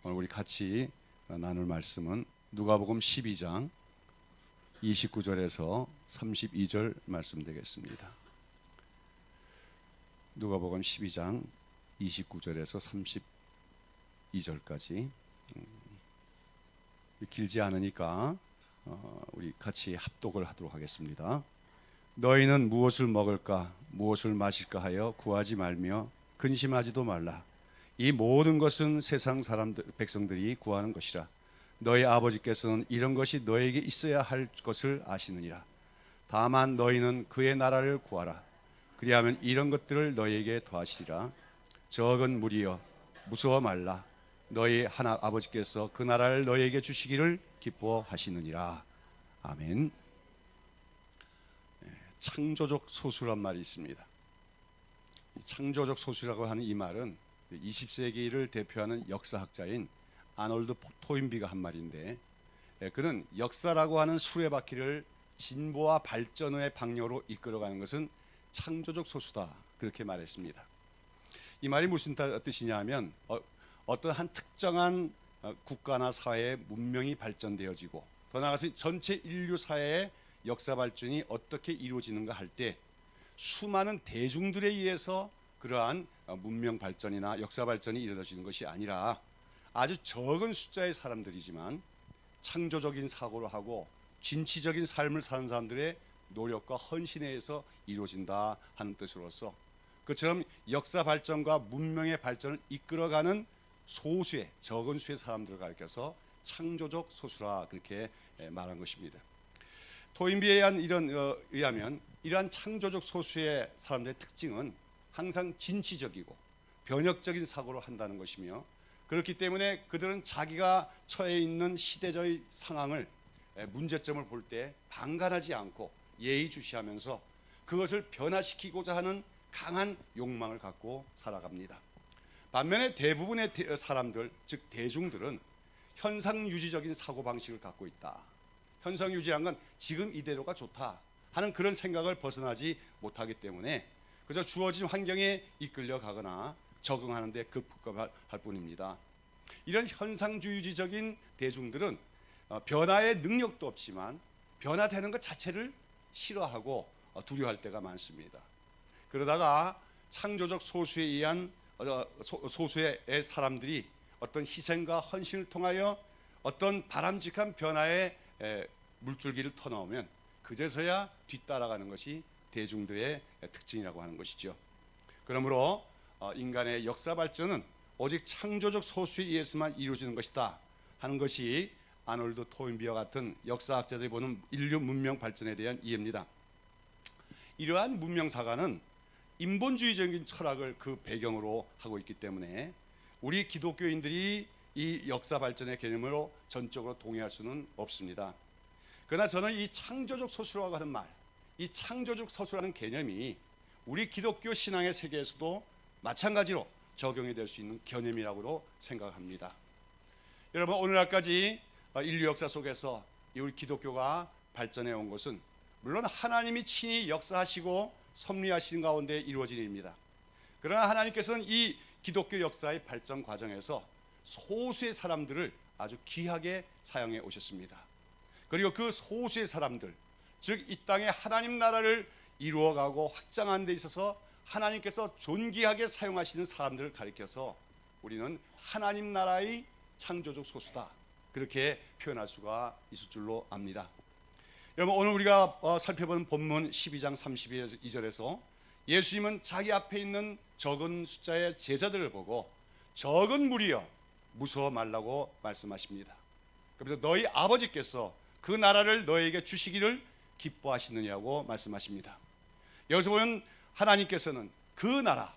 오늘 우리 같이 나눌 말씀은 누가복음 12장 29절에서 32절 말씀 되겠습니다. 누가복음 12장 29절에서 32절까지 길지 않으니까 우리 같이 합독을 하도록 하겠습니다. 너희는 무엇을 먹을까 무엇을 마실까 하여 구하지 말며 근심하지도 말라. 이 모든 것은 세상 백성들이 구하는 것이라. 너희 아버지께서는 이런 것이 너에게 있어야 할 것을 아시느니라. 다만 너희는 그의 나라를 구하라. 그리하면 이런 것들을 너희에게 더하시리라. 적은 무리여 무서워 말라. 너희 하나 아버지께서 그 나라를 너희에게 주시기를 기뻐하시느니라. 아멘. 창조적 소수란 말이 있습니다. 창조적 소수라고 하는 이 말은 20세기를 대표하는 역사학자인 아놀드 토인비가 한 말인데, 그는 역사라고 하는 수레바퀴를 진보와 발전의 방향으로 이끌어가는 것은 창조적 소수다, 그렇게 말했습니다. 이 말이 무슨 뜻이냐 하면 어떤 한 특정한 국가나 사회의 문명이 발전되어지고 더 나아가서 전체 인류 사회의 역사 발전이 어떻게 이루어지는가 할 때 수많은 대중들에 의해서 그러한 문명 발전이나 역사 발전이 이루어지는 것이 아니라 아주 적은 숫자의 사람들이지만 창조적인 사고를 하고 진취적인 삶을 사는 사람들의 노력과 헌신에 의해서 이루어진다 하는 뜻으로서, 그처럼 역사 발전과 문명의 발전을 이끌어가는 소수의 적은 수의 사람들을 가리켜서 창조적 소수라 그렇게 말한 것입니다. 토인비에 의하면 이러한 창조적 소수의 사람들의 특징은 항상 진취적이고 변혁적인 사고를 한다는 것이며, 그렇기 때문에 그들은 자기가 처해 있는 시대적 상황을, 문제점을 볼 때 방관하지 않고 예의주시하면서 그것을 변화시키고자 하는 강한 욕망을 갖고 살아갑니다. 반면에 대부분의 사람들, 즉 대중들은 현상유지적인 사고방식을 갖고 있다. 현상유지란 건 지금 이대로가 좋다 하는 그런 생각을 벗어나지 못하기 때문에 그저 주어진 환경에 이끌려 가거나 적응하는 데 급급할 뿐입니다. 이런 현상주의적인 대중들은 변화의 능력도 없지만 변화되는 것 자체를 싫어하고 두려워할 때가 많습니다. 그러다가 창조적 소수에 의한 소수의 사람들이 어떤 희생과 헌신을 통하여 어떤 바람직한 변화의 물줄기를 터놓으면 그제서야 뒤따라가는 것이 대중들의 특징이라고 하는 것이죠. 그러므로 인간의 역사 발전은 오직 창조적 소수에 의해서만 이루어지는 것이다 하는 것이 아놀드 토인비와 같은 역사학자들이 보는 인류 문명 발전에 대한 이해입니다. 이러한 문명사관은 인본주의적인 철학을 그 배경으로 하고 있기 때문에 우리 기독교인들이 이 역사 발전의 개념으로 전적으로 동의할 수는 없습니다. 그러나 저는 이 창조적 소수라고 하는 말, 이 창조적 소수라는 개념이 우리 기독교 신앙의 세계에서도 마찬가지로 적용이 될 수 있는 개념이라고 생각합니다. 여러분, 오늘날까지 인류 역사 속에서 우리 기독교가 발전해 온 것은 물론 하나님이 친히 역사하시고 섭리하신 가운데 이루어진 일입니다. 그러나 하나님께서는 이 기독교 역사의 발전 과정에서 소수의 사람들을 아주 귀하게 사용해 오셨습니다. 그리고 그 소수의 사람들, 즉 이 땅에 하나님 나라를 이루어가고 확장하는 데 있어서 하나님께서 존귀하게 사용하시는 사람들을 가리켜서 우리는 하나님 나라의 창조적 소수다, 그렇게 표현할 수가 있을 줄로 압니다. 여러분, 오늘 우리가 살펴본 본문 12장 32절에서 예수님은 자기 앞에 있는 적은 숫자의 제자들을 보고 적은 무리여 무서워 말라고 말씀하십니다. 그래서 너희 아버지께서 그 나라를 너희에게 주시기를 기뻐하시느냐고 말씀하십니다. 여기서 보면 하나님께서는 그 나라,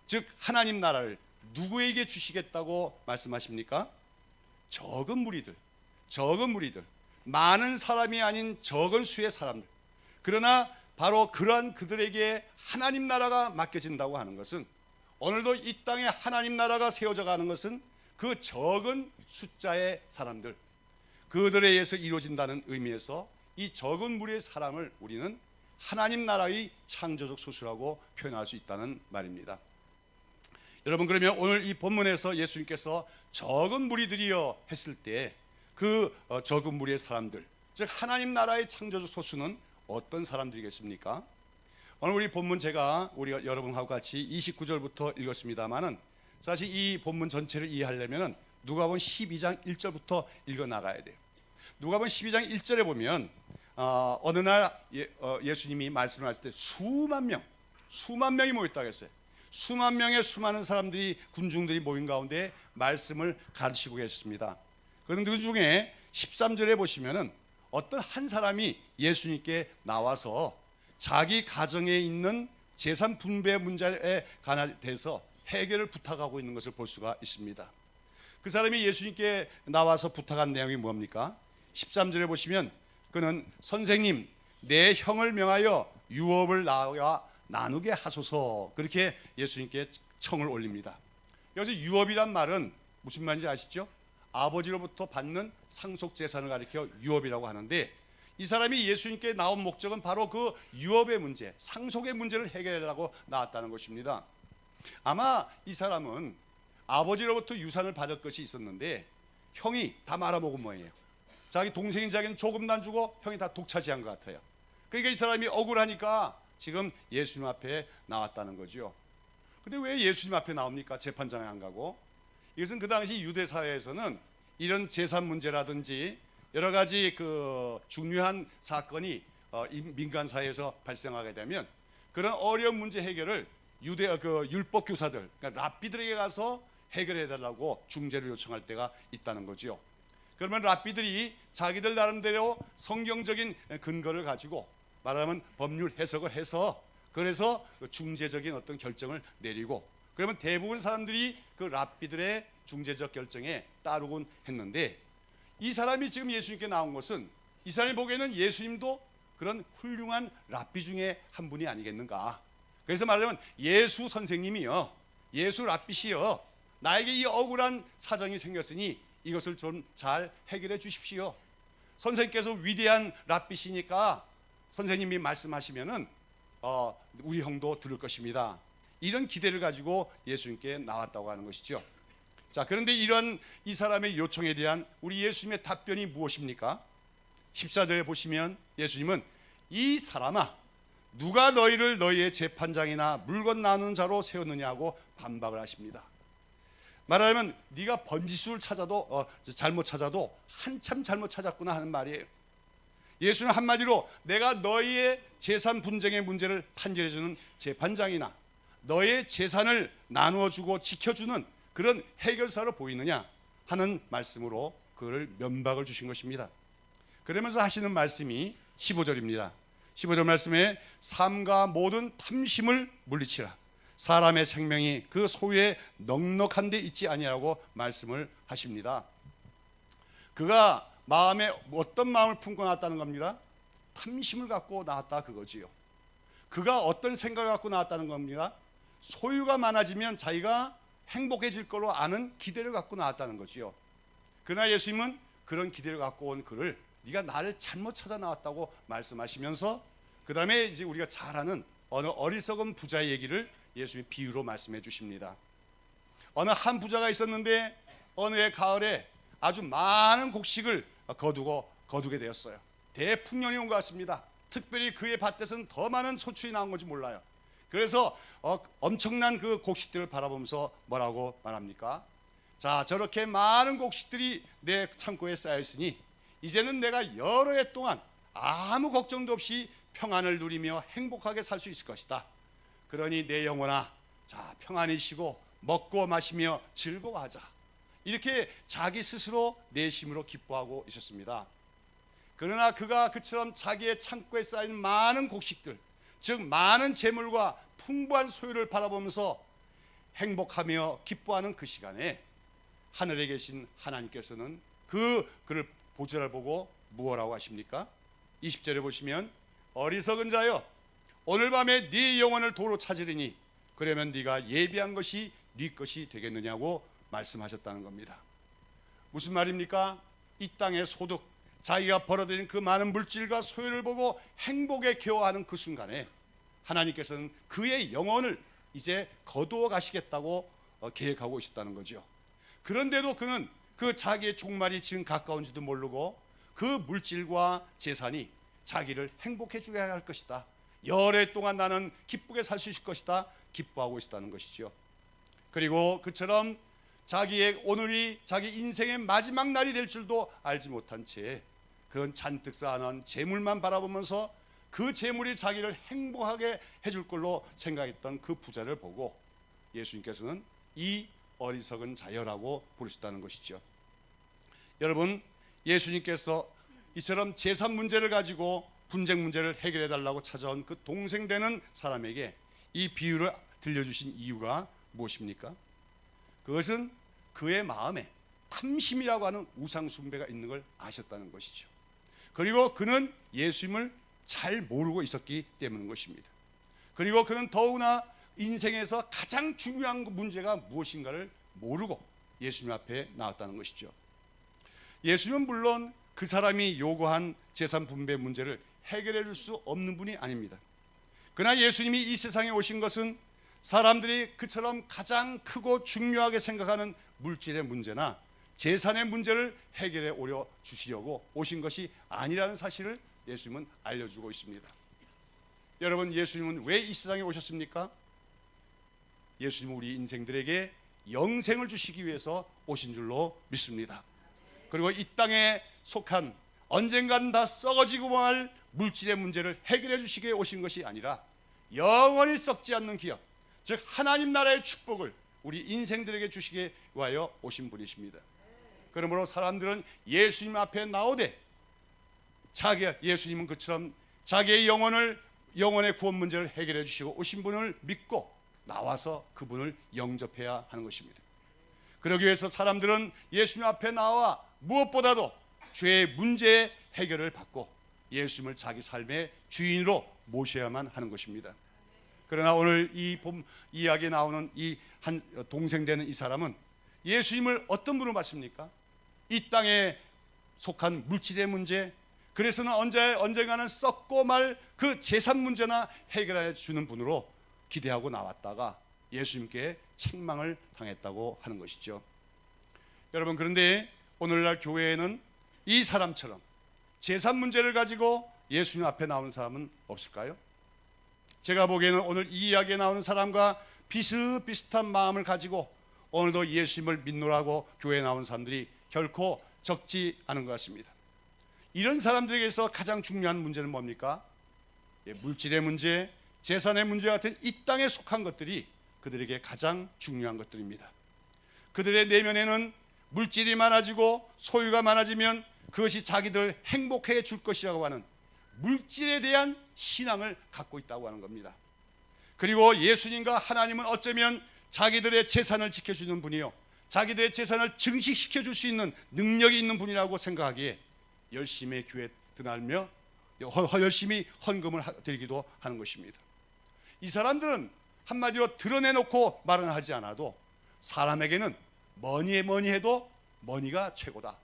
즉 하나님 나라를 누구에게 주시겠다고 말씀하십니까? 적은 무리들, 많은 사람이 아닌 적은 수의 사람들. 그러나 바로 그러한 그들에게 하나님 나라가 맡겨진다고 하는 것은, 오늘도 이 땅에 하나님 나라가 세워져 가는 것은 그 적은 숫자의 사람들, 그들에 의해서 이루어진다는 의미에서 이 적은 무리의 사람을 우리는 하나님 나라의 창조적 소수라고 표현할 수 있다는 말입니다. 여러분, 그러면 오늘 이 본문에서 예수님께서 적은 무리들이여 했을 때 그 적은 무리의 사람들, 즉 하나님 나라의 창조적 소수는 어떤 사람들이겠습니까? 오늘 우리 본문 우리가 여러분하고 같이 29절부터 읽었습니다만은 사실 이 본문 전체를 이해하려면은 누가복음 12장 1절부터 읽어 나가야 돼요. 누가복음 12장 1절에 보면 어느 날 예수님이 말씀을 하실 때 수만 명이 모였다고 했어요. 수만 명의 수많은 사람들이, 군중들이 모인 가운데 말씀을 가르치고 계셨습니다. 그런데 그 중에 13절에 보시면은 어떤 한 사람이 예수님께 나와서 자기 가정에 있는 재산 분배 문제에 관해서 해결을 부탁하고 있는 것을 볼 수가 있습니다. 그 사람이 예수님께 나와서 부탁한 내용이 뭡니까? 13절에 보시면 그는 선생님, 내 형을 명하여 유업을 나와 나누게 하소서, 그렇게 예수님께 청을 올립니다. 여기서 유업이란 말은 무슨 말인지 아시죠? 아버지로부터 받는 상속 재산을 가리켜 유업이라고 하는데, 이 사람이 예수님께 나온 목적은 바로 그 유업의 문제, 상속의 문제를 해결하려고 나왔다는 것입니다. 아마 이 사람은 아버지로부터 유산을 받을 것이 있었는데 형이 다 말아먹은 모양이에요. 자기 동생인 자기는 조금도 안 주고 형이 다 독차지한 것 같아요. 그러니까 이 사람이 억울하니까 지금 예수님 앞에 나왔다는 거죠. 근데 왜 예수님 앞에 나옵니까? 재판장에 안 가고. 이것은 그 당시 유대 사회에서는 이런 재산 문제라든지 여러 가지 그 중요한 사건이 민간 사회에서 발생하게 되면 그런 어려운 문제 해결을 유대 율법 교사들, 그러니까 랍비들에게 가서 해결해 달라고 중재를 요청할 때가 있다는 거죠. 그러면 랍비들이 자기들 나름대로 성경적인 근거를 가지고 말하면 법률 해석을 해서 그래서 중재적인 어떤 결정을 내리고, 그러면 대부분 사람들이 그 랍비들의 중재적 결정에 따르곤 했는데, 이 사람이 지금 예수님께 나온 것은 이 사람이 보기에는 예수님도 그런 훌륭한 랍비 중에 한 분이 아니겠는가. 그래서 말하자면 예수 선생님이요, 예수 랍비시여, 나에게 이 억울한 사정이 생겼으니 이것을 좀 잘 해결해 주십시오. 선생님께서 위대한 랍비시니까 선생님이 말씀하시면은 우리 형도 들을 것입니다. 이런 기대를 가지고 예수님께 나왔다고 하는 것이죠. 자, 그런데 이런 이 사람의 요청에 대한 우리 예수님의 답변이 무엇입니까? 14절에 보시면 예수님은 이 사람아, 누가 너희를 너희의 재판장이나 물건 나누는 자로 세웠느냐고 반박을 하십니다. 말하자면 네가 번지수를 찾아도 잘못 찾아도 한참 잘못 찾았구나 하는 말이에요. 예수는 한마디로 내가 너희의 재산 분쟁의 문제를 판결해주는 재판장이나 너의 재산을 나누어주고 지켜주는 그런 해결사로 보이느냐 하는 말씀으로 그를 면박을 주신 것입니다. 그러면서 하시는 말씀이 15절입니다. 15절 말씀에 삶과 모든 탐심을 물리치라. 사람의 생명이 그 소유에 넉넉한 데 있지 아니하라고 말씀을 하십니다. 그가 마음에 어떤 마음을 품고 나왔다는 겁니다? 탐심을 갖고 나왔다 그거지요. 그가 어떤 생각을 갖고 나왔다는 겁니다? 소유가 많아지면 자기가 행복해질 걸로 아는 기대를 갖고 나왔다는 거지요. 그러나 예수님은 그런 기대를 갖고 온 그를 네가 나를 잘못 찾아 나왔다고 말씀하시면서 그 다음에 이제 우리가 잘 아는 어느 어리석은 부자의 얘기를 예수님이 비유로 말씀해 주십니다. 어느 한 부자가 있었는데 어느 해 가을에 아주 많은 곡식을 거두게 되었어요. 대풍년이 온 것 같습니다. 특별히 그의 밭에서는 더 많은 소출이 나온 건지 몰라요. 그래서 엄청난 그 곡식들을 바라보면서 뭐라고 말합니까? 자, 저렇게 많은 곡식들이 내 창고에 쌓여 있으니 이제는 내가 여러 해 동안 아무 걱정도 없이 평안을 누리며 행복하게 살 수 있을 것이다. 그러니 내 영혼아, 자, 평안히 쉬고 먹고 마시며 즐거워하자. 이렇게 자기 스스로 내심으로 기뻐하고 있었습니다. 그러나 그가 그처럼 자기의 창고에 쌓인 많은 곡식들, 즉 많은 재물과 풍부한 소유를 바라보면서 행복하며 기뻐하는 그 시간에 하늘에 계신 하나님께서는 그를 보좌를 보고 무엇라고 하십니까? 20절에 보시면 어리석은 자여, 오늘 밤에 네 영혼을 도로 찾으리니 그러면 네가 예비한 것이 네 것이 되겠느냐고 말씀하셨다는 겁니다. 무슨 말입니까? 이 땅의 소득, 자기가 벌어들인 그 많은 물질과 소유를 보고 행복에 겨워하는 그 순간에 하나님께서는 그의 영혼을 이제 거두어 가시겠다고 계획하고 있었다는 거죠. 그런데도 그는 그 자기의 종말이 지금 가까운지도 모르고 그 물질과 재산이 자기를 행복해 주게 할 것이다. 열애 동안 나는 기쁘게 살 수 있을 것이다. 기뻐하고 있었다는 것이죠. 그리고 그처럼 자기의 오늘이 자기 인생의 마지막 날이 될 줄도 알지 못한 채 그건 잔뜩 쌓아놓은 재물만 바라보면서 그 재물이 자기를 행복하게 해줄 걸로 생각했던 그 부자를 보고 예수님께서는 이 어리석은 자여라고 부르셨다는 것이죠. 여러분, 예수님께서 이처럼 재산 문제를 가지고 분쟁 문제를 해결해 달라고 찾아온 그 동생 되는 사람에게 이 비유를 들려주신 이유가 무엇입니까? 그것은 그의 마음에 탐심이라고 하는 우상 숭배가 있는 걸 아셨다는 것이죠. 그리고 그는 예수님을 잘 모르고 있었기 때문인 것입니다. 그리고 그는 더구나 인생에서 가장 중요한 문제가 무엇인가를 모르고 예수님 앞에 나왔다는 것이죠. 예수님은 물론 그 사람이 요구한 재산 분배 문제를 해결해 줄 수 없는 분이 아닙니다. 그러나 예수님이 이 세상에 오신 것은 사람들이 그처럼 가장 크고 중요하게 생각하는 물질의 문제나 재산의 문제를 해결해 오려 주시려고 오신 것이 아니라는 사실을 예수님은 알려주고 있습니다. 여러분, 예수님은 왜 이 세상에 오셨습니까? 예수님은 우리 인생들에게 영생을 주시기 위해서 오신 줄로 믿습니다. 그리고 이 땅에 속한 언젠간 다 썩어지고 말 물질의 문제를 해결해 주시기 위해 오신 것이 아니라 영원히 썩지 않는 기업, 즉 하나님 나라의 축복을 우리 인생들에게 주시기 위하여 오신 분이십니다. 그러므로 사람들은 예수님 앞에 나오되 예수님은 그처럼 자기의 영혼의 구원 문제를 해결해 주시고 오신 분을 믿고 나와서 그분을 영접해야 하는 것입니다. 그러기 위해서 사람들은 예수님 앞에 나와 무엇보다도 죄의 문제의 해결을 받고 예수님을 자기 삶의 주인으로 모셔야만 하는 것입니다. 그러나 오늘 이 이야기에 나오는 이 한 동생 되는 이 사람은 예수님을 어떤 분으로 봤습니까? 이 땅에 속한 물질의 문제, 그래서는 언젠가는 썩고 말 그 재산 문제나 해결해 주는 분으로 기대하고 나왔다가 예수님께 책망을 당했다고 하는 것이죠. 여러분, 그런데 오늘날 교회에는 이 사람처럼 재산 문제를 가지고 예수님 앞에 나오는 사람은 없을까요? 제가 보기에는 오늘 이 이야기에 나오는 사람과 비슷비슷한 마음을 가지고 오늘도 예수님을 믿노라고 교회에 나오는 사람들이 결코 적지 않은 것 같습니다. 이런 사람들에게서 가장 중요한 문제는 뭡니까? 물질의 문제, 재산의 문제 같은 이 땅에 속한 것들이 그들에게 가장 중요한 것들입니다. 그들의 내면에는 물질이 많아지고 소유가 많아지면 그것이 자기들을 행복해 줄 것이라고 하는 물질에 대한 신앙을 갖고 있다고 하는 겁니다. 그리고 예수님과 하나님은 어쩌면 자기들의 재산을 지켜주는 분이요, 자기들의 재산을 증식시켜 줄 수 있는 능력이 있는 분이라고 생각하기에 열심히 교회에 드나들며 열심히 헌금을 드리기도 하는 것입니다. 이 사람들은 한마디로 드러내놓고 말은 하지 않아도 사람에게는 뭐니 해도 머니가 최고다,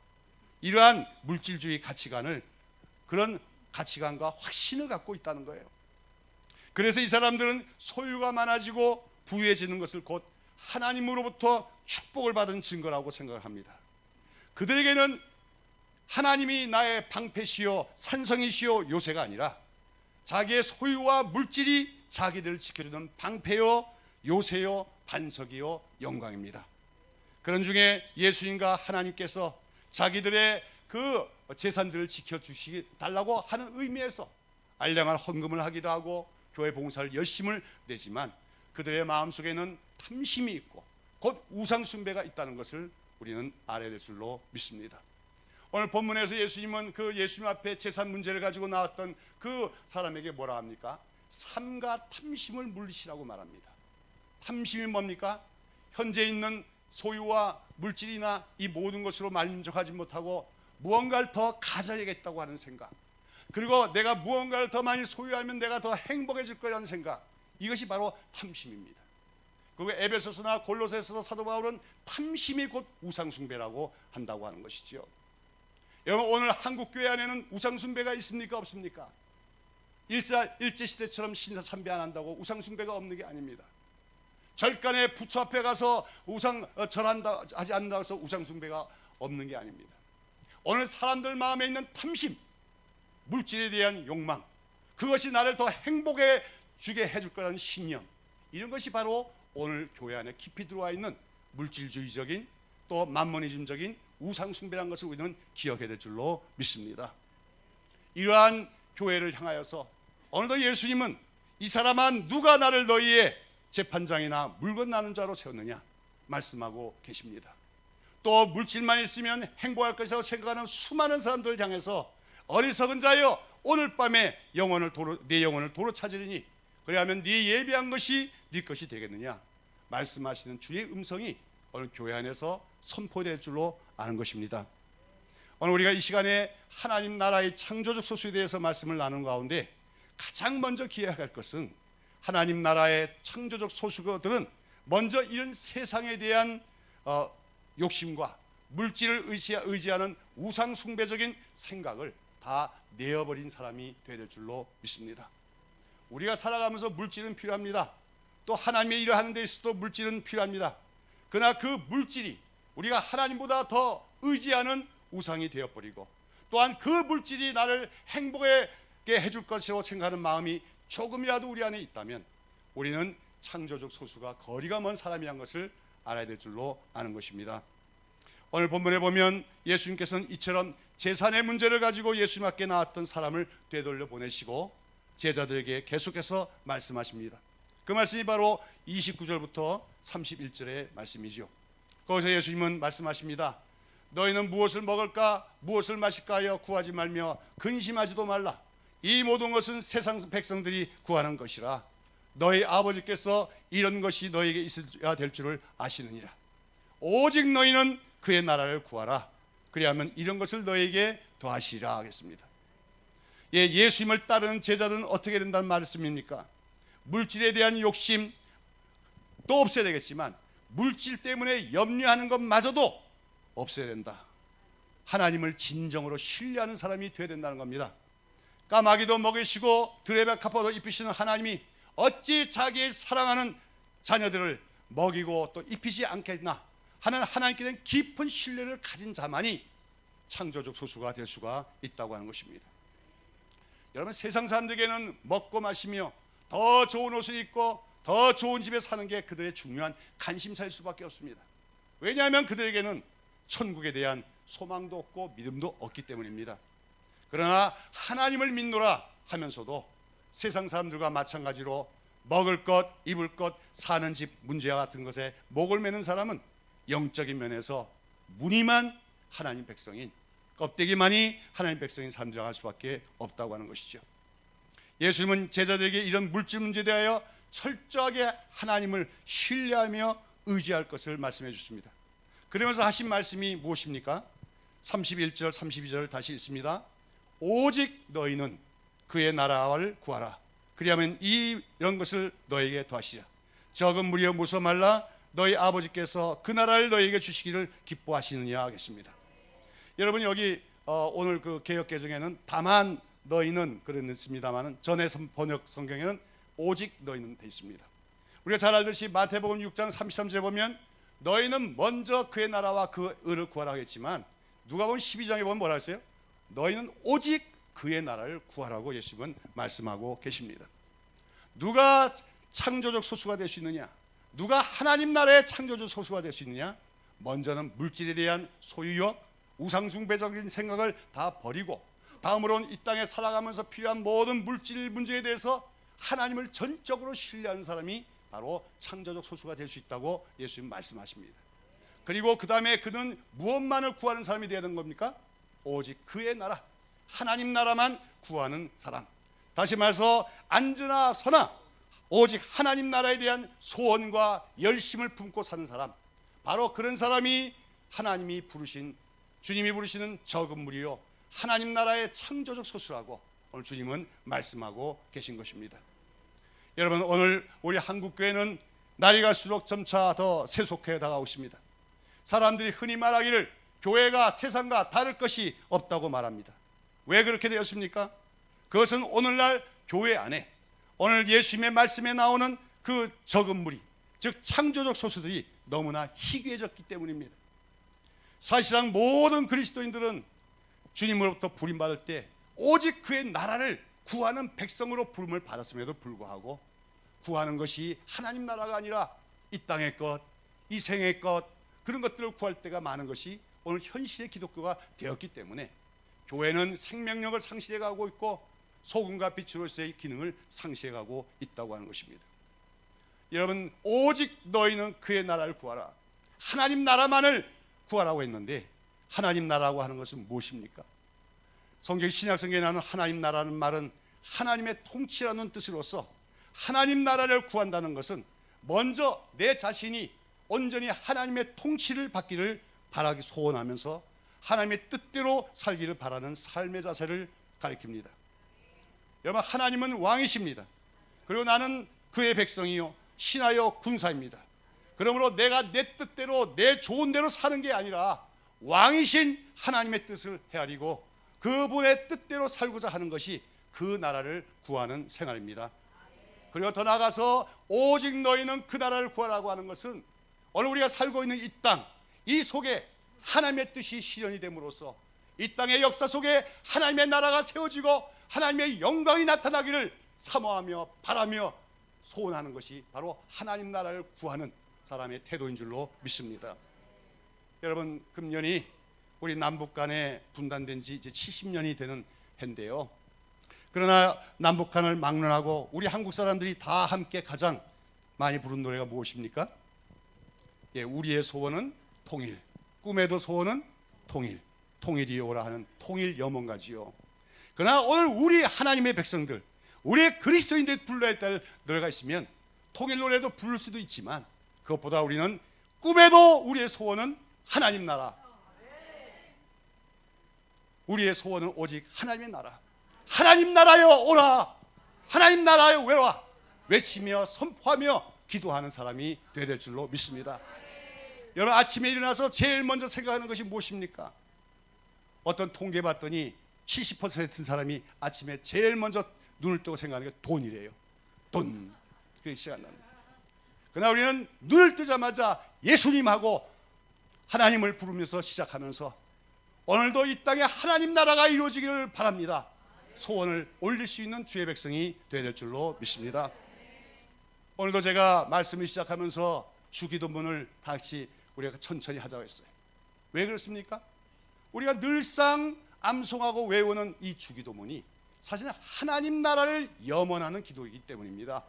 이러한 물질주의 가치관을, 그런 가치관과 확신을 갖고 있다는 거예요. 그래서 이 사람들은 소유가 많아지고 부유해지는 것을 곧 하나님으로부터 축복을 받은 증거라고 생각을 합니다. 그들에게는 하나님이 나의 방패시요 산성이시요 요새가 아니라 자기의 소유와 물질이 자기들을 지켜주는 방패요 요새요 반석이요 영광입니다. 그런 중에 예수님과 하나님께서 자기들의 그 재산들을 지켜주시 달라고 하는 의미에서 알량한 헌금을 하기도 하고 교회 봉사를 열심을 내지만 그들의 마음속에는 탐심이 있고 곧 우상 숭배가 있다는 것을 우리는 알아야 될 줄로 믿습니다. 오늘 본문에서 예수님은 그 예수님 앞에 재산 문제를 가지고 나왔던 그 사람에게 뭐라 합니까? 삼가 탐심을 물리시라고 말합니다. 탐심이 뭡니까? 현재 있는 소유와 물질이나 이 모든 것으로 만족하지 못하고 무언가를 더 가져야겠다고 하는 생각, 그리고 내가 무언가를 더 많이 소유하면 내가 더 행복해질 거라는 생각, 이것이 바로 탐심입니다. 그리고 에베소서나 골로새서서 사도 바울은 탐심이 곧 우상숭배라고 한다고 하는 것이죠. 여러분, 오늘 한국 교회 안에는 우상숭배가 있습니까, 없습니까? 일제시대처럼 신사참배 안 한다고 우상숭배가 없는 게 아닙니다. 절간에 부처 앞에 가서 우상 절한다 하지 않는다고 해서 우상 숭배가 없는 게 아닙니다. 오늘 사람들 마음에 있는 탐심, 물질에 대한 욕망, 그것이 나를 더 행복해 주게 해줄 거라는 신념, 이런 것이 바로 오늘 교회 안에 깊이 들어와 있는 물질주의적인 또 만모니즘적인 우상 숭배라는 것을 우리는 기억해야 될 줄로 믿습니다. 이러한 교회를 향하여서 오늘도 예수님은 이 사람아 누가 나를 너희의 재판장이나 물건 나눈 자로 세웠느냐 말씀하고 계십니다. 또 물질만 있으면 행복할 것이라고 생각하는 수많은 사람들을 향해서 어리석은 자여 오늘 밤에 내 영혼을 도로 찾으리니 그래야면 네 예비한 것이 네 것이 되겠느냐 말씀하시는 주의 음성이 오늘 교회 안에서 선포될 줄로 아는 것입니다. 오늘 우리가 이 시간에 하나님 나라의 창조적 소수에 대해서 말씀을 나누는 가운데 가장 먼저 기억할 것은 하나님 나라의 창조적 소수들은 먼저 이런 세상에 대한 욕심과 물질을 의지하는 우상 숭배적인 생각을 다 내어버린 사람이 되어야 될 줄로 믿습니다. 우리가 살아가면서 물질은 필요합니다. 또 하나님의 일을 하는 데 있어도 물질은 필요합니다. 그러나 그 물질이 우리가 하나님보다 더 의지하는 우상이 되어버리고 또한 그 물질이 나를 행복하게 해줄 것이라고 생각하는 마음이 조금이라도 우리 안에 있다면 우리는 창조적 소수가 거리가 먼 사람이란 것을 알아야 될 줄로 아는 것입니다. 오늘 본문에 보면 예수님께서는 이처럼 재산의 문제를 가지고 예수님 앞에 나왔던 사람을 되돌려 보내시고 제자들에게 계속해서 말씀하십니다. 그 말씀이 바로 29절부터 31절의 말씀이죠. 거기서 예수님은 말씀하십니다. 너희는 무엇을 먹을까 무엇을 마실까 하여 구하지 말며 근심하지도 말라. 이 모든 것은 세상 백성들이 구하는 것이라. 너희 아버지께서 이런 것이 너희에게 있어야 될 줄을 아시느니라. 오직 너희는 그의 나라를 구하라. 그리하면 이런 것을 너희에게 더하시리라 하겠습니다. 예수님을 따르는 제자들은 어떻게 된다는 말씀입니까? 물질에 대한 욕심 또 없어야 되겠지만 물질 때문에 염려하는 것마저도 없어야 된다. 하나님을 진정으로 신뢰하는 사람이 되어야 된다는 겁니다. 까마귀도 먹이시고 들의 값도 입히시는 하나님이 어찌 자기의 사랑하는 자녀들을 먹이고 또 입히지 않겠나 하는 하나님께 대한 깊은 신뢰를 가진 자만이 창조적 소수가 될 수가 있다고 하는 것입니다. 여러분, 세상 사람들에게는 먹고 마시며 더 좋은 옷을 입고 더 좋은 집에 사는 게 그들의 중요한 관심사일 수밖에 없습니다. 왜냐하면 그들에게는 천국에 대한 소망도 없고 믿음도 없기 때문입니다. 그러나 하나님을 믿노라 하면서도 세상 사람들과 마찬가지로 먹을 것, 입을 것, 사는 집 문제와 같은 것에 목을 매는 사람은 영적인 면에서 무늬만 하나님 백성인, 껍데기만이 하나님 백성인 사람들이라고 할 수밖에 없다고 하는 것이죠. 예수님은 제자들에게 이런 물질 문제에 대하여 철저하게 하나님을 신뢰하며 의지할 것을 말씀해 주십니다. 그러면서 하신 말씀이 무엇입니까? 31절 32절 다시 읽습니다. 오직 너희는 그의 나라를 구하라. 그리하면 이런 것을 너에게 더하시라. 적은 무리여 무서 말라. 너희 아버지께서 그 나라를 너희에게 주시기를 기뻐하시느냐 하겠습니다. 여러분, 여기 오늘 그 개역개정에는 다만 너희는 그랬습니다만 전에 번역 성경에는 오직 너희는 되어 있습니다. 우리가 잘 알듯이 마태복음 6장 33절에 보면 너희는 먼저 그의 나라와 그 의를 구하라 하겠지만 누가복음 12장에 보면 뭐라 했어요? 너희는 오직 그의 나라를 구하라고 예수님은 말씀하고 계십니다. 누가 창조적 소수가 될 수 있느냐? 누가 하나님 나라의 창조적 소수가 될 수 있느냐? 먼저는 물질에 대한 소유욕, 우상숭배적인 생각을 다 버리고 다음으로는 이 땅에 살아가면서 필요한 모든 물질 문제에 대해서 하나님을 전적으로 신뢰하는 사람이 바로 창조적 소수가 될 수 있다고 예수님 말씀하십니다. 그리고 그 다음에 그는 무엇만을 구하는 사람이 되어야 되는 겁니까? 오직 그의 나라, 하나님 나라만 구하는 사람. 다시 말해서 앉으나 서나 오직 하나님 나라에 대한 소원과 열심을 품고 사는 사람, 바로 그런 사람이 하나님이 부르신, 주님이 부르시는 적은 무리요 하나님 나라의 창조적 소수라고 오늘 주님은 말씀하고 계신 것입니다. 여러분, 오늘 우리 한국교회는 날이 갈수록 점차 더 세속해 다가오고 있습니다. 사람들이 흔히 말하기를 교회가 세상과 다를 것이 없다고 말합니다. 왜 그렇게 되었습니까? 그것은 오늘날 교회 안에 오늘 예수님의 말씀에 나오는 그 적은 무리, 즉 창조적 소수들이 너무나 희귀해졌기 때문입니다. 사실상 모든 그리스도인들은 주님으로부터 부름받을 때 오직 그의 나라를 구하는 백성으로 부름을 받았음에도 불구하고 구하는 것이 하나님 나라가 아니라 이 땅의 것, 이 생의 것, 그런 것들을 구할 때가 많은 것이 오늘 현실의 기독교가 되었기 때문에 교회는 생명력을 상실해가고 있고 소금과 빛으로서의 기능을 상실해가고 있다고 하는 것입니다. 여러분, 오직 너희는 그의 나라를 구하라, 하나님 나라만을 구하라고 했는데 하나님 나라고 하는 것은 무엇입니까? 성경 신약성경에 나오는 하나님 나라는 말은 하나님의 통치라는 뜻으로서 하나님 나라를 구한다는 것은 먼저 내 자신이 온전히 하나님의 통치를 받기를 바라기 소원하면서 하나님의 뜻대로 살기를 바라는 삶의 자세를 가리킵니다. 여러분, 하나님은 왕이십니다. 그리고 나는 그의 백성이요 신하여 군사입니다. 그러므로 내가 내 뜻대로 내 좋은 대로 사는 게 아니라 왕이신 하나님의 뜻을 헤아리고 그분의 뜻대로 살고자 하는 것이 그 나라를 구하는 생활입니다. 그리고 더 나아가서 오직 너희는 그 나라를 구하라고 하는 것은 오늘 우리가 살고 있는 이 땅, 이 속에 하나님의 뜻이 실현이 됨으로써 이 땅의 역사 속에 하나님의 나라가 세워지고 하나님의 영광이 나타나기를 사모하며 바라며 소원하는 것이 바로 하나님 나라를 구하는 사람의 태도인 줄로 믿습니다. 여러분, 금년이 우리 남북 간에 분단된 지 이제 70년이 되는 해인데요. 그러나 남북한을 막론하고 우리 한국 사람들이 다 함께 가장 많이 부른 노래가 무엇입니까? 예, 우리의 소원은 통일, 꿈에도 소원은 통일, 통일이오라 하는 통일 염원가지요. 그러나 오늘 우리 하나님의 백성들, 우리의 그리스도인들이 불러야 될 노래가 있으면 통일 노래도 부를 수도 있지만 그것보다 우리는 꿈에도 우리의 소원은 하나님 나라, 우리의 소원은 오직 하나님의 나라, 하나님 나라여 오라, 하나님 나라여 외와 외치며 선포하며 기도하는 사람이 되어야 될 줄로 믿습니다. 여러분, 아침에 일어나서 제일 먼저 생각하는 것이 무엇입니까? 어떤 통계 봤더니 70% 사람이 아침에 제일 먼저 눈을 뜨고 생각하는 게 돈이래요. 돈. 그렇게 시작한답니다. 그러나 우리는 눈을 뜨자마자 예수님하고 하나님을 부르면서 시작하면서 오늘도 이 땅에 하나님 나라가 이루어지기를 바랍니다. 소원을 올릴 수 있는 주의 백성이 되어야 될 줄로 믿습니다. 오늘도 제가 말씀을 시작하면서 주기도문을 다시 우리가 천천히 하자고 했어요. 왜 그렇습니까? 우리가 늘상 암송하고 외우는 이 주기도문이 사실 하나님 나라를 염원하는 기도이기 때문입니다.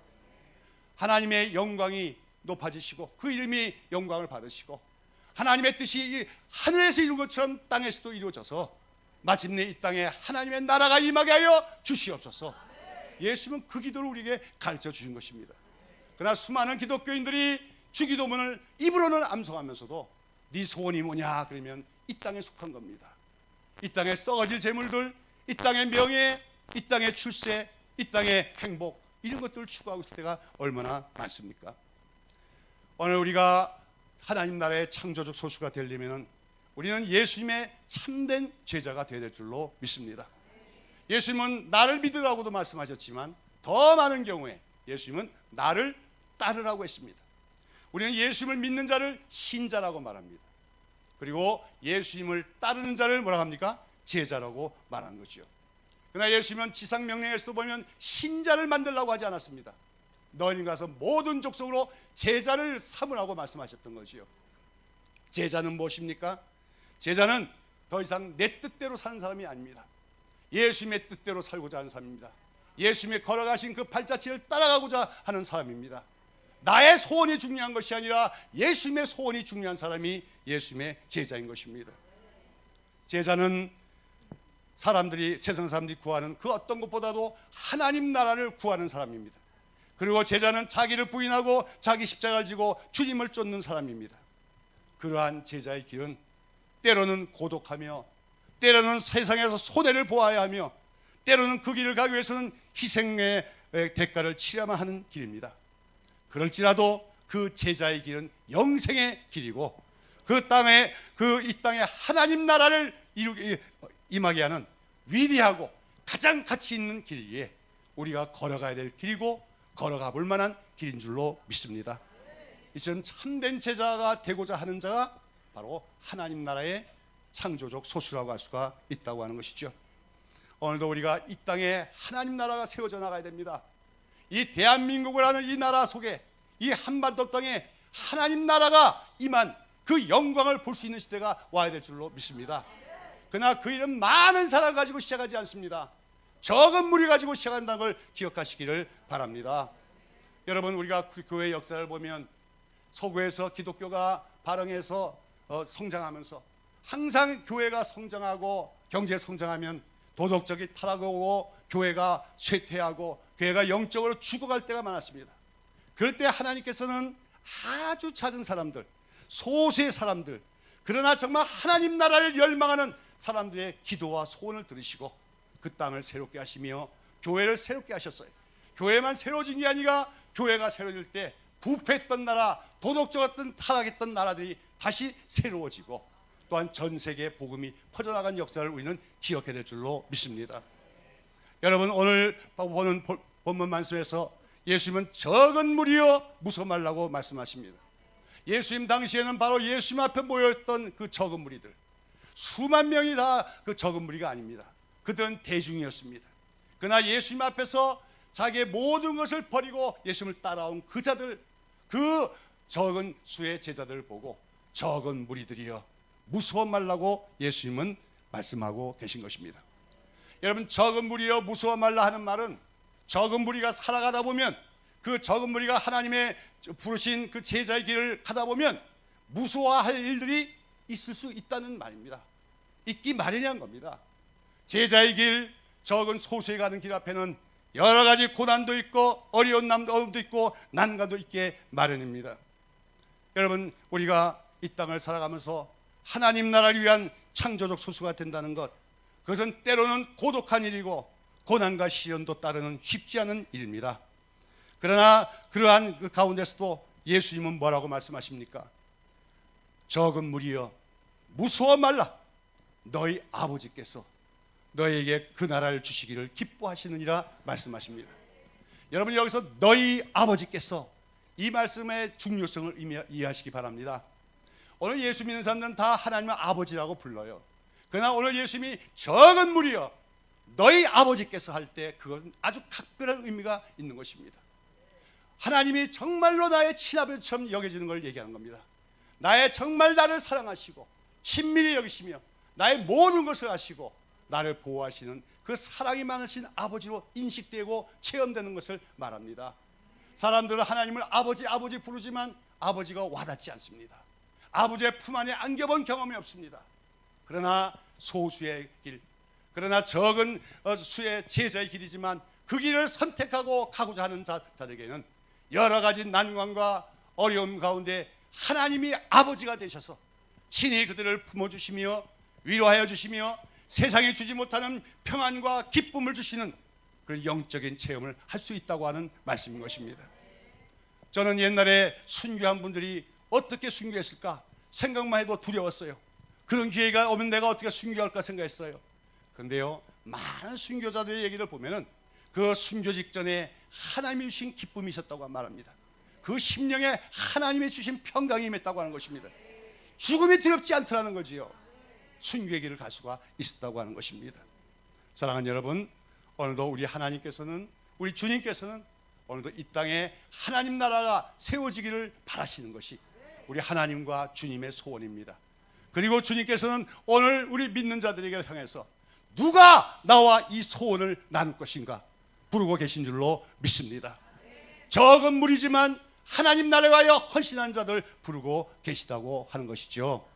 하나님의 영광이 높아지시고 그 이름이 영광을 받으시고 하나님의 뜻이 하늘에서 이룬 것처럼 땅에서도 이루어져서 마침내 이 땅에 하나님의 나라가 임하게 하여 주시옵소서. 예수님은 그 기도를 우리에게 가르쳐 주신 것입니다. 그러나 수많은 기독교인들이 주기도문을 입으로는 암송하면서도 네 소원이 뭐냐 그러면 이 땅에 속한 겁니다. 이 땅에 썩어질 재물들, 이 땅의 명예, 이 땅의 출세, 이 땅의 행복, 이런 것들을 추구하고 있을 때가 얼마나 많습니까? 오늘 우리가 하나님 나라의 창조적 소수가 되려면 우리는 예수님의 참된 제자가 되어야 될 줄로 믿습니다. 예수님은 나를 믿으라고도 말씀하셨지만 더 많은 경우에 예수님은 나를 따르라고 했습니다. 우리는 예수님을 믿는 자를 신자라고 말합니다. 그리고 예수님을 따르는 자를 뭐라고 합니까? 제자라고 말하는 거죠. 그러나 예수님은 지상명령에서도 보면 신자를 만들라고 하지 않았습니다. 너희는 가서 모든 족속으로 제자를 삼으라고 말씀하셨던 거지요. 제자는 무엇입니까? 제자는 더 이상 내 뜻대로 사는 사람이 아닙니다. 예수님의 뜻대로 살고자 하는 사람입니다. 예수님이 걸어가신 그 발자취를 따라가고자 하는 사람입니다. 나의 소원이 중요한 것이 아니라 예수님의 소원이 중요한 사람이 예수님의 제자인 것입니다. 제자는 세상 사람들이 구하는 그 어떤 것보다도 하나님 나라를 구하는 사람입니다. 그리고 제자는 자기를 부인하고 자기 십자가를 지고 주님을 쫓는 사람입니다. 그러한 제자의 길은 때로는 고독하며 때로는 세상에서 손해를 보아야 하며 때로는 그 길을 가기 위해서는 희생의 대가를 치러야만 하는 길입니다. 그럴지라도 그 제자의 길은 영생의 길이고 그 땅에 이 땅에 하나님 나라를 임하게 하는 위대하고 가장 가치 있는 길이기에 우리가 걸어가야 될 길이고 걸어가 볼 만한 길인 줄로 믿습니다. 이처럼 참된 제자가 되고자 하는 자가 바로 하나님 나라의 창조적 소수라고 할 수가 있다고 하는 것이죠. 오늘도 우리가 이 땅에 하나님 나라가 세워져 나가야 됩니다. 이 대한민국을 하는 이 나라 속에, 이 한반도 땅에 하나님 나라가 임한 그 영광을 볼 수 있는 시대가 와야 될 줄로 믿습니다. 그러나 그 일은 많은 사람을 가지고 시작하지 않습니다. 적은 무리 가지고 시작한다는 걸 기억하시기를 바랍니다. 여러분, 우리가 교회 역사를 보면 서구에서 기독교가 발흥해서 성장하면서 항상 교회가 성장하고 경제 성장하면 도덕적인 타락이 오고 교회가 쇠퇴하고 교회가 영적으로 죽어갈 때가 많았습니다. 그럴 때 하나님께서는 아주 작은 사람들, 소수의 사람들, 그러나 정말 하나님 나라를 열망하는 사람들의 기도와 소원을 들으시고 그 땅을 새롭게 하시며 교회를 새롭게 하셨어요. 교회만 새로워진 게 아니라 교회가 새로워질 때 부패했던 나라, 도덕적으로 타락했던 나라들이 다시 새로워지고 또한 전 세계에 복음이 퍼져나간 역사를 우리는 기억해야 될 줄로 믿습니다. 여러분, 오늘 보는 본문 말씀에서 예수님은 적은 무리여 무서워 말라고 말씀하십니다. 예수님 당시에는 바로 예수님 앞에 모였던 그 적은 무리들, 수만 명이 다 그 적은 무리가 아닙니다. 그들은 대중이었습니다. 그러나 예수님 앞에서 자기의 모든 것을 버리고 예수님을 따라온 그 자들, 그 적은 수의 제자들을 보고 적은 무리들이여 무서워 말라고 예수님은 말씀하고 계신 것입니다. 여러분, 적은 무리여 무서워 말라 하는 말은 적은 무리가 살아가다 보면, 그 적은 무리가 하나님의 부르신 그 제자의 길을 가다 보면 무서워할 일들이 있을 수 있다는 말입니다. 있기 마련이란 겁니다. 제자의 길, 적은 소수에 가는 길 앞에는 여러 가지 고난도 있고 어려운 남도 있고 난관도 있게 마련입니다. 여러분, 우리가 이 땅을 살아가면서 하나님 나라를 위한 창조적 소수가 된다는 것, 그것은 때로는 고독한 일이고 고난과 시련도 따르는 쉽지 않은 일입니다. 그러나 그러한 그 가운데서도 예수님은 뭐라고 말씀하십니까? 적은 무리여 무서워 말라. 너희 아버지께서 너희에게 그 나라를 주시기를 기뻐하시느니라 말씀하십니다. 여러분, 여기서 너희 아버지께서, 이 말씀의 중요성을 이해하시기 바랍니다. 오늘 예수 믿는 사람들은 다 하나님의 아버지라고 불러요. 그러나 오늘 예수님이 적은 무리여 너희 아버지께서 할 때 그것은 아주 각별한 의미가 있는 것입니다. 하나님이 정말로 나의 친아버지처럼 여겨지는 걸 얘기하는 겁니다. 나의 정말 나를 사랑하시고 친밀히 여기시며 나의 모든 것을 아시고 나를 보호하시는 그 사랑이 많으신 아버지로 인식되고 체험되는 것을 말합니다. 사람들은 하나님을 아버지 부르지만 아버지가 와닿지 않습니다. 아버지의 품 안에 안겨본 경험이 없습니다. 그러나 소수의 길, 그러나 적은 수의 제자의 길이지만 그 길을 선택하고 가고자 하는 자들에게는 여러 가지 난관과 어려움 가운데 하나님이 아버지가 되셔서 친히 그들을 품어주시며 위로하여 주시며 세상에 주지 못하는 평안과 기쁨을 주시는 그런 영적인 체험을 할 수 있다고 하는 말씀인 것입니다. 저는 옛날에 순교한 분들이 어떻게 순교했을까 생각만 해도 두려웠어요. 그런 기회가 오면 내가 어떻게 순교할까 생각했어요. 그런데요, 많은 순교자들의 얘기를 보면은 그 순교 직전에 하나님이 주신 기쁨이 있었다고 말합니다. 그 심령에 하나님이 주신 평강이 임했다고 하는 것입니다. 죽음이 두렵지 않더라는 거지요. 순교의 길을 갈 수가 있었다고 하는 것입니다. 사랑하는 여러분, 오늘도 우리 하나님께서는, 우리 주님께서는 오늘도 이 땅에 하나님 나라가 세워지기를 바라시는 것이 우리 하나님과 주님의 소원입니다. 그리고 주님께서는 오늘 우리 믿는 자들에게 향해서 누가 나와 이 소원을 나눌 것인가 부르고 계신 줄로 믿습니다. 적은 무리지만 하나님 나라에 위하여 헌신한 자들 부르고 계시다고 하는 것이죠.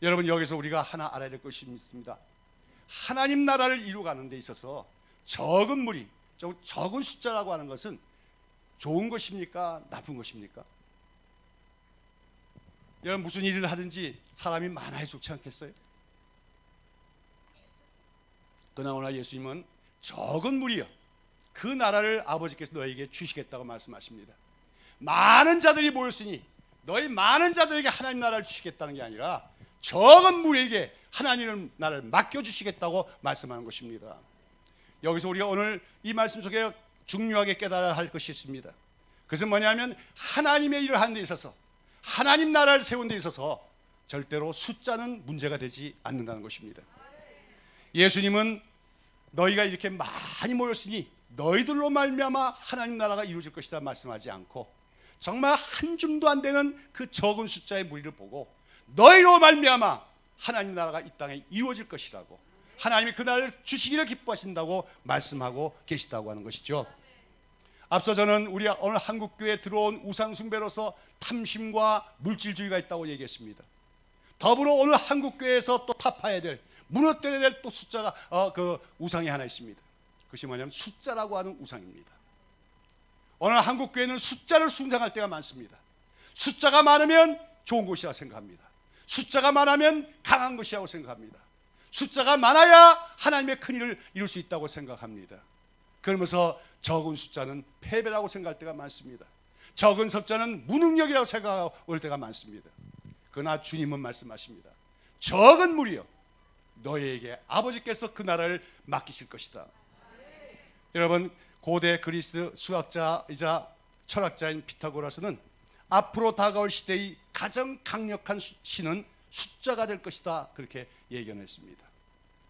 여러분, 여기서 우리가 하나 알아야 될 것이 있습니다. 하나님 나라를 이루어가는 데 있어서 적은 무리, 적은 숫자라고 하는 것은 좋은 것입니까? 나쁜 것입니까? 여러분, 무슨 일을 하든지 사람이 많아야 좋지 않겠어요? 그러나 예수님은 적은 무리여 그 나라를 아버지께서 너에게 주시겠다고 말씀하십니다. 많은 자들이 모였으니 너희 많은 자들에게 하나님 나라를 주시겠다는 게 아니라 적은 무리에게 하나님 나라를 맡겨주시겠다고 말씀하는 것입니다. 여기서 우리가 오늘 이 말씀 속에 중요하게 깨달아야 할 것이 있습니다. 그것은 뭐냐면 하나님의 일을 하는 데 있어서, 하나님 나라를 세우는 데 있어서 절대로 숫자는 문제가 되지 않는다는 것입니다. 예수님은 너희가 이렇게 많이 모였으니 너희들로 말미암아 하나님 나라가 이루어질 것이다 말씀하지 않고, 정말 한 줌도 안 되는 그 적은 숫자의 무리를 보고 너희로 말미암아 하나님 나라가 이 땅에 이루어질 것이라고, 하나님이 그날을 주시기를 기뻐하신다고 말씀하고 계시다고 하는 것이죠. 앞서 저는 우리 오늘 한국교회에 들어온 우상숭배로서 탐심과 물질주의가 있다고 얘기했습니다. 더불어 오늘 한국교회에서 또 타파해야 될, 무너뜨려야 될 또 숫자가 그 우상이 하나 있습니다. 그것이 뭐냐면 숫자라고 하는 우상입니다. 오늘 한국교회는 숫자를 숭상할 때가 많습니다. 숫자가 많으면 좋은 것이라고 생각합니다. 숫자가 많으면 강한 것이라고 생각합니다. 숫자가 많아야 하나님의 큰 일을 이룰 수 있다고 생각합니다. 그러면서 적은 숫자는 패배라고 생각할 때가 많습니다. 적은 숫자는 무능력이라고 생각할 때가 많습니다. 그러나 주님은 말씀하십니다. 적은 무리여, 너희에게 아버지께서 그 나라를 맡기실 것이다. 여러분, 고대 그리스 수학자이자 철학자인 피타고라스는 앞으로 다가올 시대의 가장 강력한 신은 숫자가 될 것이다, 그렇게 예견했습니다.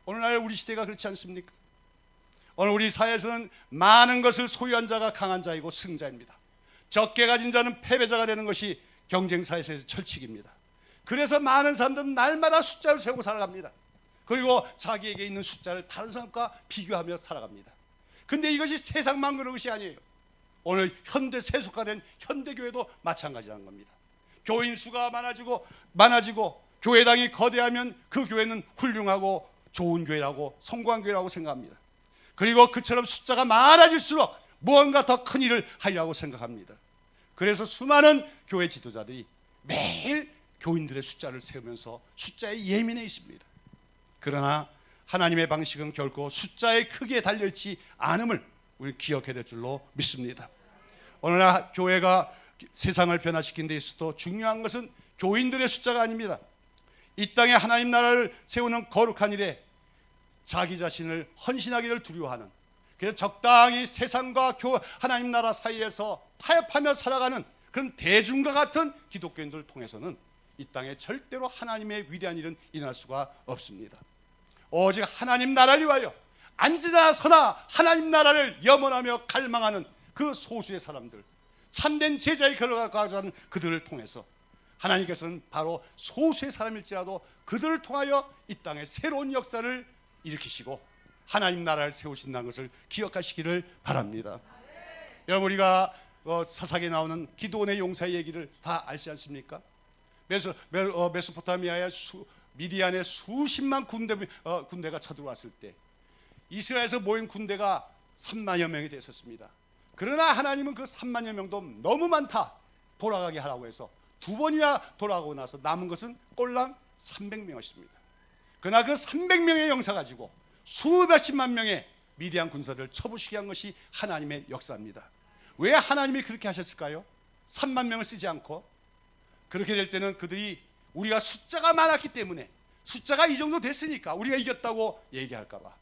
오늘날 우리 시대가 그렇지 않습니까? 오늘 우리 사회에서는 많은 것을 소유한 자가 강한 자이고 승자입니다. 적게 가진 자는 패배자가 되는 것이 경쟁사회에서의 철칙입니다. 그래서 많은 사람들은 날마다 숫자를 세우고 살아갑니다. 그리고 자기에게 있는 숫자를 다른 사람과 비교하며 살아갑니다. 근데 이것이 세상만 그런 것이 아니에요. 오늘 현대 세속화된 현대교회도 마찬가지라는 겁니다. 교인 수가 많아지고 교회당이 거대하면 그 교회는 훌륭하고 좋은 교회라고, 성공한 교회라고 생각합니다. 그리고 그처럼 숫자가 많아질수록 무언가 더 큰 일을 하리라고 생각합니다. 그래서 수많은 교회 지도자들이 매일 교인들의 숫자를 세우면서 숫자에 예민해 있습니다. 그러나 하나님의 방식은 결코 숫자의 크기에 달려있지 않음을 우리 기억해야 될 줄로 믿습니다. 오늘날 교회가 세상을 변화시킨 데 있어도 중요한 것은 교인들의 숫자가 아닙니다. 이 땅에 하나님 나라를 세우는 거룩한 일에 자기 자신을 헌신하기를 두려워하는, 그래서 적당히 세상과 하나님 나라 사이에서 타협하며 살아가는 그런 대중과 같은 기독교인들을 통해서는 이 땅에 절대로 하나님의 위대한 일은 일어날 수가 없습니다. 오직 하나님 나라를 위하여 앉으나 서나 하나님 나라를 염원하며 갈망하는 그 소수의 사람들, 참된 제자의 걸어가는 그들을 통해서 하나님께서는 바로 소수의 사람일지라도 그들을 통하여 이 땅에 새로운 역사를 일으키시고 하나님 나라를 세우신다는 것을 기억하시기를 바랍니다. 여러분, 우리가 사사기에 나오는 기드온의 용사의 얘기를 다 알지 않습니까? 메소포타미아의 미디안의 수십만 군대가 쳐들어왔을 때 이스라엘에서 모인 군대가 3만여 명이 됐었습니다. 그러나 하나님은 그 3만여 명도 너무 많다, 돌아가게 하라고 해서 두 번이나 돌아가고 나서 남은 것은 꼴랑 300명이었습니다. 그러나 그 300명의 용사 가지고 수백십만 명의 미디안 군사들을 쳐부시게 한 것이 하나님의 역사입니다. 왜 하나님이 그렇게 하셨을까요? 3만 명을 쓰지 않고. 그렇게 될 때는 그들이 우리가 숫자가 많았기 때문에, 숫자가 이 정도 됐으니까 우리가 이겼다고 얘기할까봐,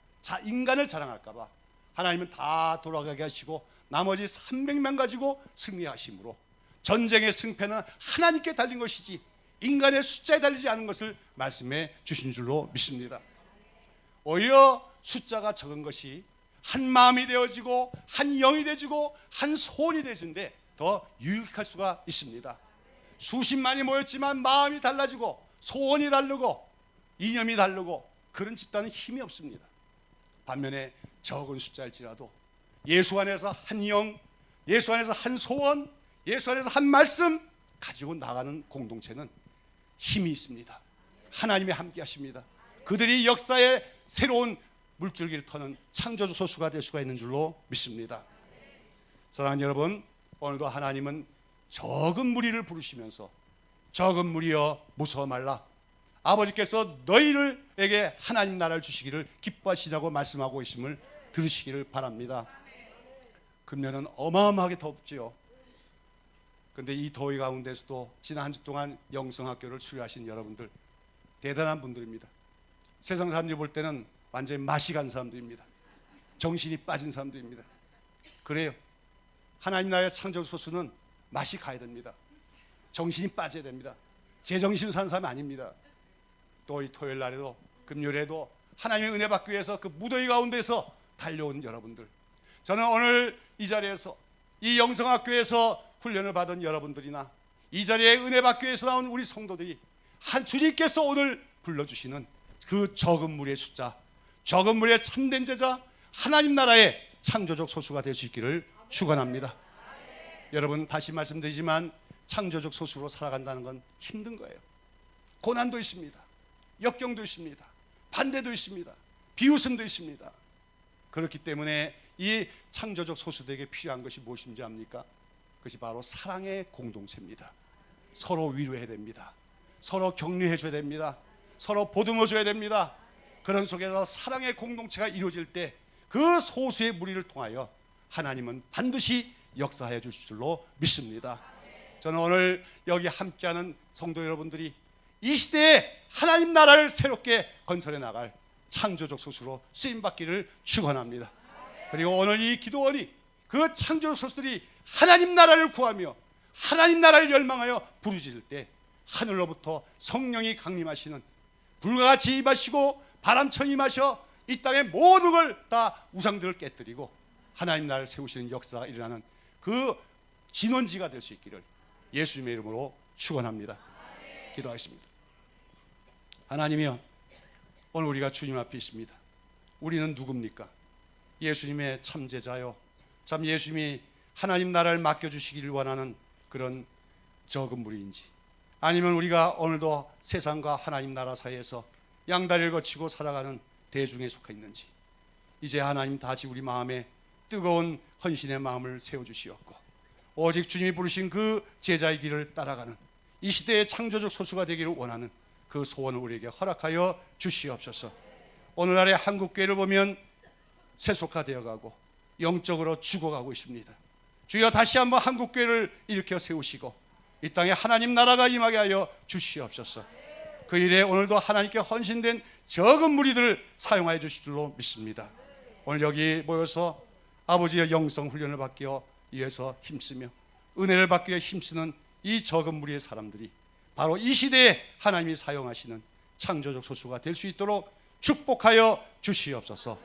인간을 자랑할까봐 하나님은 다 돌아가게 하시고 나머지 300명 가지고 승리하심으로 전쟁의 승패는 하나님께 달린 것이지 인간의 숫자에 달리지 않은 것을 말씀해 주신 줄로 믿습니다. 오히려 숫자가 적은 것이 한 마음이 되어지고 한 영이 되어지고 한 소원이 되어지는데 더 유익할 수가 있습니다. 수십만이 모였지만 마음이 달라지고 소원이 다르고 이념이 다르고 그런 집단은 힘이 없습니다. 반면에 적은 숫자일지라도 예수 안에서 한 영, 예수 안에서 한 소원, 예수 안에서 한 말씀 가지고 나가는 공동체는 힘이 있습니다. 하나님이 함께 하십니다. 그들이 역사의 새로운 물줄기를 터는 창조주 소수가 될 수가 있는 줄로 믿습니다. 사랑하는 여러분, 오늘도 하나님은 적은 무리를 부르시면서 적은 무리여 무서워 말라, 아버지께서 너희들에게 하나님 나라를 주시기를 기뻐하시라고 말씀하고 있음을 들으시기를 바랍니다. 금년은 어마어마하게 덥지요. 그런데 이 더위 가운데서도 지난 한 주 동안 영성학교를 수료하신 여러분들 대단한 분들입니다. 세상 사람들이 볼 때는 완전히 맛이 간 사람들입니다. 정신이 빠진 사람들입니다. 그래요. 하나님 나라의 창조적 소수는 맛이 가야 됩니다. 정신이 빠져야 됩니다. 제정신으로 사는 사람이 아닙니다. 또 이 토요일 날에도 금요일에도 하나님의 은혜 받기 위해서 그 무더위 가운데서 달려온 여러분들, 저는 오늘 이 자리에서 이 영성학교에서 훈련을 받은 여러분들이나 이 자리에 은혜 받기 위해서 나온 우리 성도들이 한 주님께서 오늘 불러주시는 그 적은 무리의 숫자, 적은 무리의 참된 제자, 하나님 나라의 창조적 소수가 될 수 있기를 축원합니다. 여러분, 다시 말씀드리지만 창조적 소수로 살아간다는 건 힘든 거예요. 고난도 있습니다. 역경도 있습니다. 반대도 있습니다. 비웃음도 있습니다. 그렇기 때문에 이 창조적 소수들에게 필요한 것이 무엇인지 압니까? 그것이 바로 사랑의 공동체입니다. 서로 위로해야 됩니다. 서로 격려해 줘야 됩니다. 서로 보듬어 줘야 됩니다. 그런 속에서 사랑의 공동체가 이루어질 때 그 소수의 무리를 통하여 하나님은 반드시 역사해 주실 줄로 믿습니다. 저는 오늘 여기 함께하는 성도 여러분들이 이 시대에 하나님 나라를 새롭게 건설해 나갈 창조적 소수로 쓰임받기를 축원합니다. 그리고 오늘 이 기도원이 그 창조적 소수들이 하나님 나라를 구하며 하나님 나라를 열망하여 부르짖을 때 하늘로부터 성령이 강림하시는, 불과 같이 임하시고 바람처럼 임하셔 이 땅의 모든 걸 다 우상들을 깨뜨리고 하나님 나라를 세우시는 역사가 일어나는 그 진원지가 될 수 있기를 예수님의 이름으로 축원합니다. 기도하겠습니다. 하나님이여, 오늘 우리가 주님 앞에 있습니다. 우리는 누굽니까? 예수님의 참제자요, 참 예수님이 하나님 나라를 맡겨주시기를 원하는 그런 적은 무리인지, 아니면 우리가 오늘도 세상과 하나님 나라 사이에서 양다리를 거치고 살아가는 대중에 속해 있는지, 이제 하나님 다시 우리 마음에 뜨거운 헌신의 마음을 세워주시옵고 오직 주님이 부르신 그 제자의 길을 따라가는 이 시대의 창조적 소수가 되기를 원하는 그 소원을 우리에게 허락하여 주시옵소서. 오늘날의 한국교회를 보면 세속화되어가고 영적으로 죽어가고 있습니다. 주여, 다시 한번 한국교회를 일으켜 세우시고 이 땅에 하나님 나라가 임하게 하여 주시옵소서. 그 일에 오늘도 하나님께 헌신된 적은 무리들을 사용하여 주실 줄로 믿습니다. 오늘 여기 모여서 아버지의 영성 훈련을 받기 위해서 힘쓰며 은혜를 받기 위해 힘쓰는 이 적은 무리의 사람들이 바로 이 시대에 하나님이 사용하시는 창조적 소수가 될 수 있도록 축복하여 주시옵소서.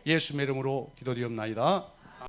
예수의 이름으로 기도드리옵나이다.